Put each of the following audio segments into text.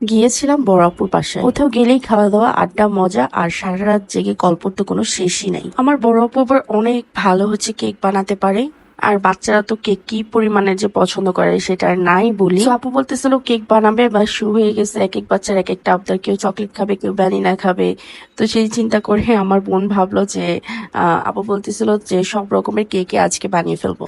গিয়েছিলাম বড়াপুর পাশে। কোথাও গেলেই খাওয়া দাওয়া, আড্ডা, মজা আর সারা রাত জেগে গল্পর তো কোনো শেষই নাই। আমার বড় আপু আবার অনেক ভালো কেক বানাতে পারে। আর বাচ্চারা তো কেক কি পরিমাণে যে পছন্দ করে সেটা আর নাই বলি। আপু বলতেছিল কেক বানাবে বা শুরু হয়ে গেছে, এক এক বাচ্চার এক একটা আবদার, কেউ চকলেট খাবে, কেউ ভ্যানিলা খাবে। তো সেই চিন্তা করে আমার বোন ভাবলো যে আপু বলতেছিল যে সব রকমের কেকে আজকে বানিয়ে ফেলবো।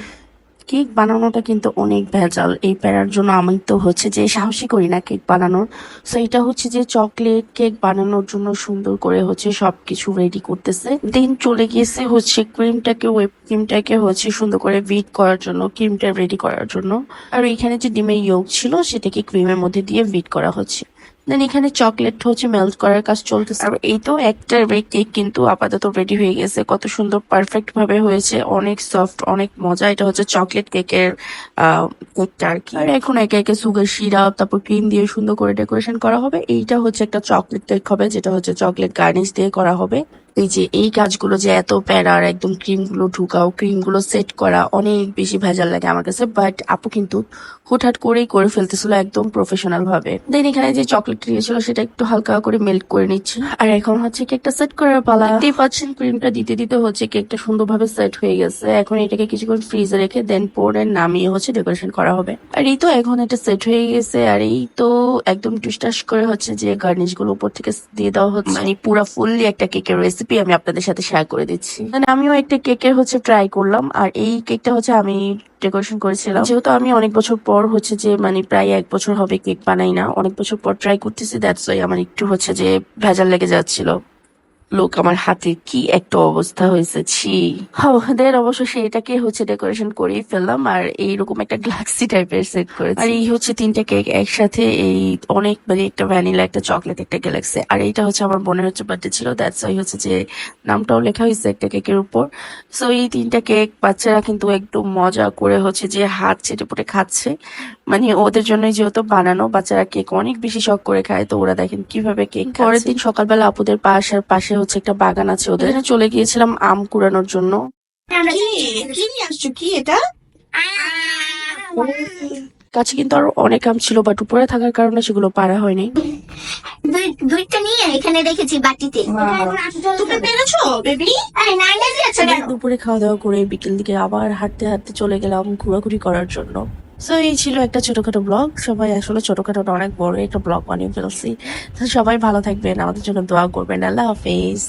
কেক বানানোটা কিন্তু অনেক ভেজাল, এই প্যারার জন্য আমি তো যে সাহসী করি না কেক বানানোর। সো এটা যে চকলেট কেক বানানোর জন্য সুন্দর করে সবকিছু রেডি করতেছে। দেন চলে গিয়েছে হুইপ ক্রিমটাকে সুন্দর করে বিট করার জন্য, ক্রিমটা রেডি করার জন্য। আর এখানে যে ডিমের ইয়োগ ছিল সেটাকে ক্রিমের মধ্যে দিয়ে বিট করা হচ্ছে। দেন এখানে চকলেট মেল্ট করার কাজ চলতেছে। আর এই তো একটা কেক কিন্তু আপাতত রেডি হয়ে গেছে। কত সুন্দর পারফেক্ট ভাবে হয়েছে, অনেক সফট, অনেক মজা। এটা চকলেট কেকের কেকটা আর কি। আর এখন একে একে সুগার সিরাপ, তারপর ক্রিম দিয়ে সুন্দর করে ডেকোরেশন করা হবে। এইটা একটা চকলেট কেক হবে, যেটা চকলেট গার্নিশ দিয়ে করা হবে। এই যে এই কাজগুলো যে এত প্যারার, একদম ক্রিম গুলো ঢুকাও, ক্রিম গুলো সেট করা অনেক বেশি ভেজাল লাগে আমার কাছে। বাট আপু কিন্তু হুটহাট করেই করে ফেলতেছিল একদম প্রফেশনাল ভাবে। দেন এখানে যে চকলেট দিয়েছিল সেটা একটু হালকা করে মেল্ট করে নিচ্ছি। আর এখন কেকটা সেট করার পালা। দেখতেই পাচ্ছেন ক্রিমটা দিতে দিতে কেকটা সুন্দরভাবে সেট হয়ে গেছে। এখন এটাকে কিছুক্ষণ ফ্রিজে রেখে দেন পরে নামিয়ে ডেকোরেশন করা হবে। আর এই তো এখন এটা সেট হয়ে গেছে। আর এই তো একদম টুসটাস করে যে গার্নিশ গুলো উপর থেকে দিয়ে দেওয়া হচ্ছে। মানে পুরা ফুললি একটা কেকের রেসিপি আমি আপনাদের সাথে শেয়ার করে দিচ্ছি। মানে আমিও একটা কেকের ট্রাই করলাম। আর এই কেকটা আমি ডেকোরেশন করেছিলাম। যেহেতু আমি অনেক বছর পর যে মানে প্রায় 1 বছর হবে কেক বানাই না, অনেক বছর পর ট্রাই করতেছি। দ্যাটস ওয়াই আমার একটু যে ভেজাল লেগে যাচ্ছিল। লোক আমার হাতের কি একটা অবস্থা হয়েছে, ছি। দেন অবশ্য এটাকে ডেকোরেশন করেই ফেললাম। আর এইরকম একটা গ্লাক্সি টাইপের সেট করেছি। আর এই 3টা কেক একসাথে, এই অনেক মানে একটা ভ্যানিলা, একটা চকলেট, একটা গ্যালাক্সি। আর এইটা আমার বোনের বার্থডে ছিল, দ্যাটস ওয়াই যে নামটাও লেখা হয়েছে একটা কেকের উপর। সো এই 3টা কেক বাচ্চারা কিন্তু একদম মজা করে যে হাত চেটে পুটে খাচ্ছে। মানে ওদের জন্যই যেহেতু বানানো, বাচ্চারা কেক অনেক বেশি শখ করে খায়। তো ওরা দেখেন কিভাবে কেক খাচ্ছে। পরের দিন সকালবেলা আপুদের পাশে একটা বাগান আছে ওদের, এখানে চলে গিয়েছিলাম আম কুড়ানোর জন্য। কি নিয়ে আসছো, কি এটা? কাছে কিন্তু আরো অনেক আম ছিল, বাট উপরে থাকার কারণে সেগুলো পারা হয়নি। দুইটা নিয়ে এখানে রেখেছি বাটিতে। তুমি পেরেছো বেবি? দুপুরে খাওয়া দাওয়া করে বিকেল দিকে আবার হাঁটতে হাঁটতে চলে গেলাম ঘোরাঘুরি করার জন্য। সো এই ছিল একটা ছোটখাটো ব্লগ। সবাই আসলে ছোটখাটো অনেক বড় একটা ব্লগ বানিয়ে ফেলছি। তো সবাই ভালো থাকবেন, আমাদের জন্য দোয়া করবেন। আল্লাহ হাফেজ।